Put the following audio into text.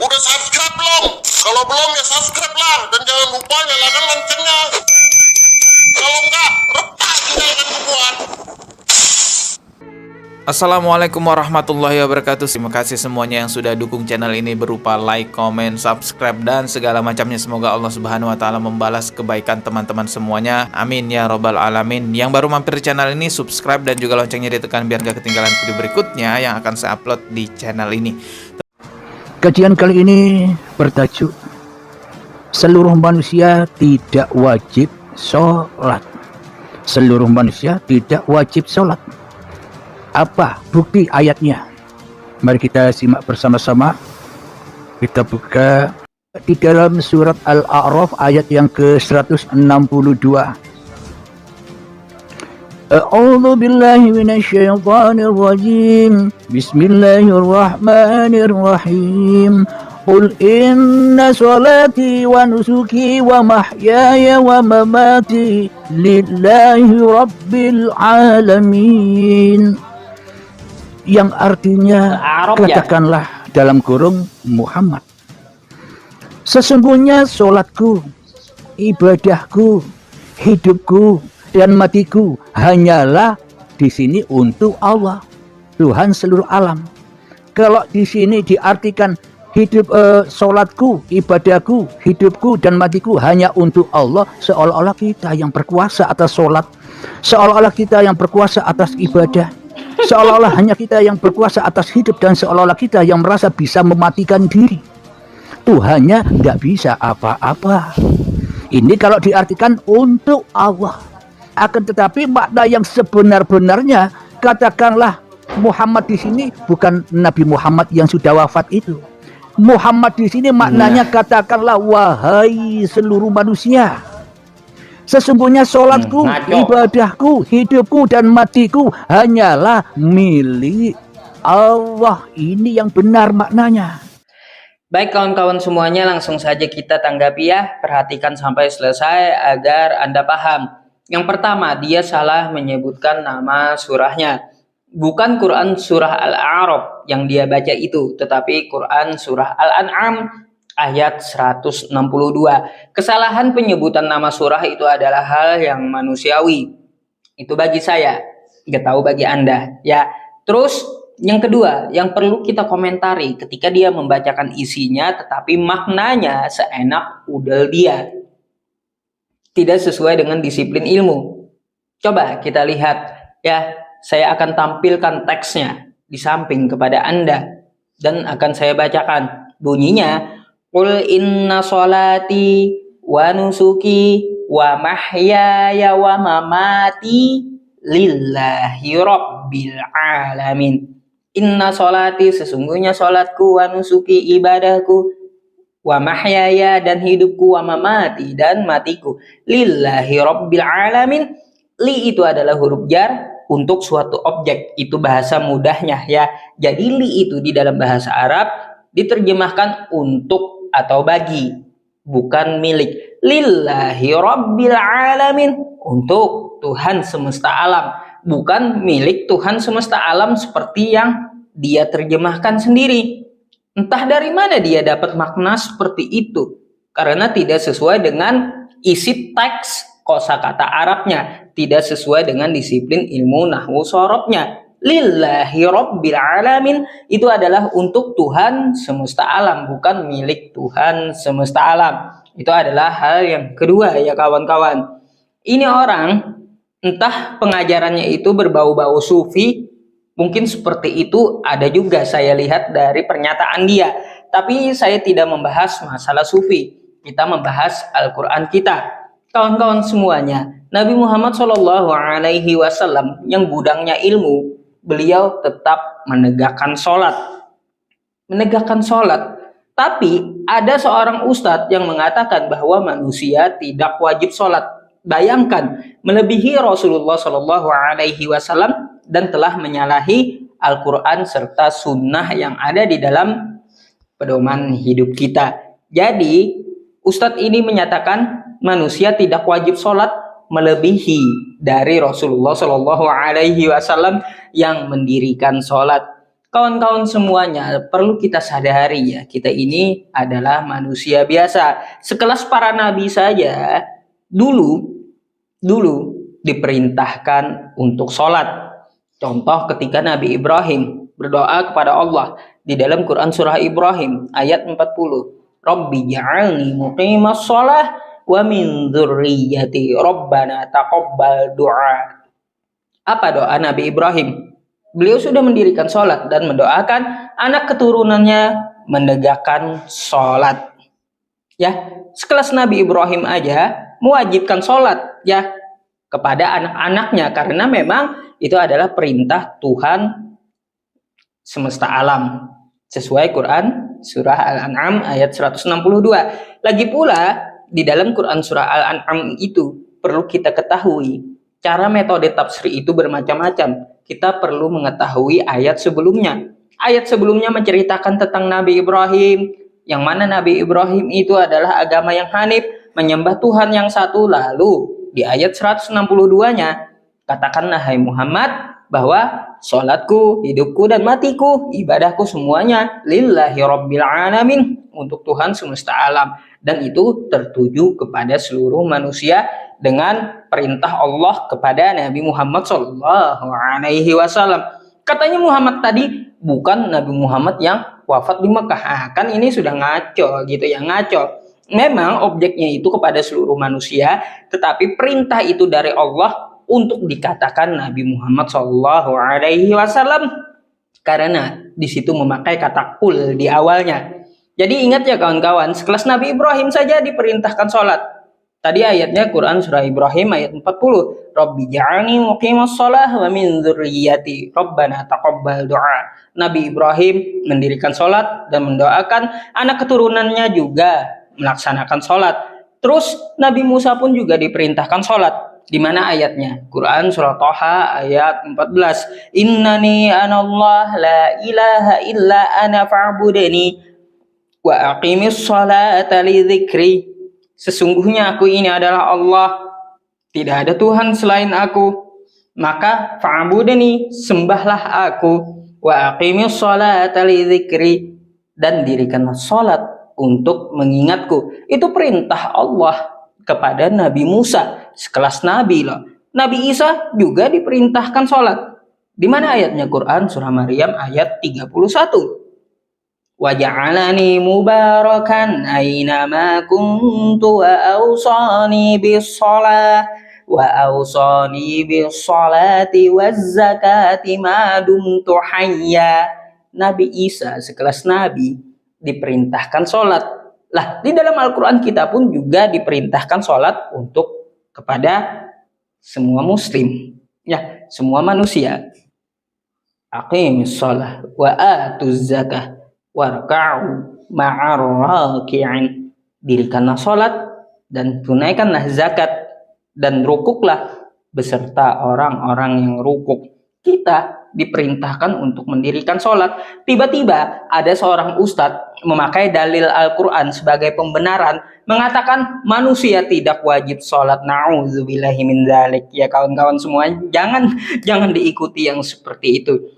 Udah subscribe belum? Kalau belum ya subscribe lah. Dan jangan lupa nyalakan loncengnya. Kalau enggak, retak kita akan dibuat. Assalamualaikum warahmatullahi wabarakatuh. Terima kasih semuanya yang sudah dukung channel ini berupa like, comment, subscribe, dan segala macamnya. Semoga Allah Subhanahu wa Ta'ala membalas kebaikan teman-teman semuanya. Amin ya robbal alamin. Yang baru mampir di channel ini, subscribe dan juga loncengnya ditekan biar gak ketinggalan video berikutnya yang akan saya upload di channel ini. Kajian kali ini bertajuk seluruh manusia tidak wajib sholat. Seluruh manusia tidak wajib sholat. Apa bukti ayatnya? Mari kita simak bersama-sama. Kita buka di dalam surat Al-A'raf ayat yang ke-162. A'udzu billahi minasyaitonir rajim. Bismillahirrahmanirrahim. Qul inna salati wa nusuki wa mahyaya wa mamati lillahi rabbil alamin. Yang artinya katakanlah dalam kurung Muhammad, sesungguhnya solatku, ibadahku, hidupku dan matiku hanyalah di sini untuk Allah, Tuhan seluruh alam. Kalau di sini diartikan hidup, solatku, ibadahku, hidupku dan matiku hanya untuk Allah, seolah-olah kita yang berkuasa atas solat, seolah-olah kita yang berkuasa atas ibadah, seolah-olah hanya kita yang berkuasa atas hidup, dan seolah-olah kita yang merasa bisa mematikan diri. Tuhannya tidak bisa apa-apa. Ini kalau diartikan untuk Allah. Akan tetapi makna yang sebenar-benarnya, katakanlah Muhammad di sini bukan Nabi Muhammad yang sudah wafat itu. Muhammad di sini maknanya katakanlah wahai seluruh manusia. Sesungguhnya solatku, ibadahku, hidupku dan matiku hanyalah milik Allah. Ini yang benar maknanya. Baik kawan-kawan semuanya, langsung saja kita tanggapi ya. Perhatikan sampai selesai agar Anda paham. Yang pertama, dia salah menyebutkan nama surahnya. Bukan Quran surah Al-A'raf yang dia baca itu, tetapi Quran surah Al-An'am ayat 162. Kesalahan penyebutan nama surah itu adalah hal yang manusiawi. Itu bagi saya, nggak tahu bagi Anda ya. Terus yang kedua, yang perlu kita komentari ketika dia membacakan isinya tetapi maknanya seenak udel dia, tidak sesuai dengan disiplin ilmu. Coba kita lihat ya, saya akan tampilkan teksnya di samping kepada Anda dan akan saya bacakan. Bunyinya, Qul inna sholati wa nusuki wa mahyaya wa mamati lillahi rabbil alamin. Inna sholati, sesungguhnya sholatku, wa nusuki, ibadahku, wa mahyaya, dan hidupku, wa mamati, dan matiku, lillahi rabbil alamin. Li itu adalah huruf jar untuk suatu objek, itu bahasa mudahnya ya. Jadi li itu di dalam bahasa Arab diterjemahkan untuk atau bagi, bukan milik. Lillahi rabbil alamin, untuk Tuhan semesta alam, bukan milik Tuhan semesta alam seperti yang dia terjemahkan sendiri. Entah dari mana dia dapat makna seperti itu, karena tidak sesuai dengan isi teks kosakata Arabnya, tidak sesuai dengan disiplin ilmu nahwu sorobnya. Lillahi rabbil alamin itu adalah untuk Tuhan semesta alam, bukan milik Tuhan semesta alam. Itu adalah hal yang kedua ya kawan-kawan. Ini orang entah pengajarannya itu berbau-bau sufi, mungkin seperti itu ada juga saya lihat dari pernyataan dia. Tapi saya tidak membahas masalah sufi, kita membahas Al-Quran kita. Kawan-kawan semuanya, Nabi Muhammad SAW yang gudangnya ilmu, beliau tetap menegakkan sholat. Menegakkan sholat. Tapi ada seorang ustadz yang mengatakan bahwa manusia tidak wajib sholat. Bayangkan, melebihi Rasulullah SAW dan telah menyalahi Al-Quran serta sunnah yang ada di dalam pedoman hidup kita. Jadi, ustadz ini menyatakan manusia tidak wajib sholat melebihi dari Rasulullah SAW yang mendirikan sholat. Kawan-kawan semuanya, perlu kita sadari ya, kita ini adalah manusia biasa. Sekelas para nabi saja, dulu diperintahkan untuk sholat. Contoh ketika Nabi Ibrahim berdoa kepada Allah di dalam Quran surah Ibrahim ayat 40. Rabbi ja'alni muqimas sholah wa min dzurriyyati rabbana taqabbal du'a. Apa doa Nabi Ibrahim? Beliau sudah mendirikan sholat dan mendoakan anak keturunannya menegakkan sholat. Ya, sekelas Nabi Ibrahim aja mewajibkan sholat ya kepada anak-anaknya, karena memang itu adalah perintah Tuhan semesta alam sesuai Quran surah Al-An'am ayat 162. Lagi pula di dalam Quran surah Al-An'am itu perlu kita ketahui cara metode tafsir itu bermacam-macam. Kita perlu mengetahui ayat sebelumnya. Ayat sebelumnya menceritakan tentang Nabi Ibrahim, yang mana Nabi Ibrahim itu adalah agama yang hanif, menyembah Tuhan yang satu. Lalu di ayat 162-nya katakanlah hai Muhammad bahwa sholatku, hidupku dan matiku, ibadahku semuanya lillahi rabbil alamin, untuk Tuhan semesta alam, dan itu tertuju kepada seluruh manusia dengan perintah Allah kepada Nabi Muhammad SAW. Katanya Muhammad tadi bukan Nabi Muhammad yang wafat di Mekah. Kan ini sudah ngaco gitu ya, ngaco. Memang objeknya itu kepada seluruh manusia, tetapi perintah itu dari Allah untuk dikatakan Nabi Muhammad SAW, karena di situ memakai kata kul di awalnya. Jadi ingat ya kawan-kawan, sekelas Nabi Ibrahim saja diperintahkan sholat. Tadi ayatnya Quran surah Ibrahim ayat 40. Rabbi ja'alni muqimas shalah wa min dzurriyyati rabbana taqabbal du'a. Nabi Ibrahim mendirikan sholat dan mendoakan anak keturunannya juga melaksanakan sholat. Terus Nabi Musa pun juga diperintahkan sholat. Di mana ayatnya? Quran surah Thaha ayat 14. Innani anallah la ilaha illa ana fa'budani wa aqimis sholata li dzikri. Sesungguhnya aku ini adalah Allah, tidak ada Tuhan selain aku, maka fa'budani, sembahlah aku, wa aqimis sholata li dzikri, dan dirikanlah sholat untuk mengingatku. Itu perintah Allah kepada Nabi Musa, sekelas Nabi loh. Nabi Isa juga diperintahkan sholat. Di mana ayatnya? Quran surah Maryam ayat 31. Wa ja'alani mubarakan aynama kuntu wa awsani bis-shalah wa awsani bis-shalati waz-zakati ma dumtu hayya. Nabi Isa sekelas Nabi diperintahkan sholat. Lah, di dalam Al-Quran kita pun juga diperintahkan sholat untuk kepada semua muslim, ya, semua manusia. Aqimis shalah wa atuz zakah warka'u ma'ar raki'in. Dirikanlah sholat dan tunaikanlah zakat dan rukuklah beserta orang-orang yang rukuk. Kita diperintahkan untuk mendirikan sholat. Tiba-tiba ada seorang ustadz memakai dalil Al-Quran sebagai pembenaran, mengatakan manusia tidak wajib sholat. Na'udzubillahi min dzalik. Ya kawan-kawan semua, jangan diikuti yang seperti itu.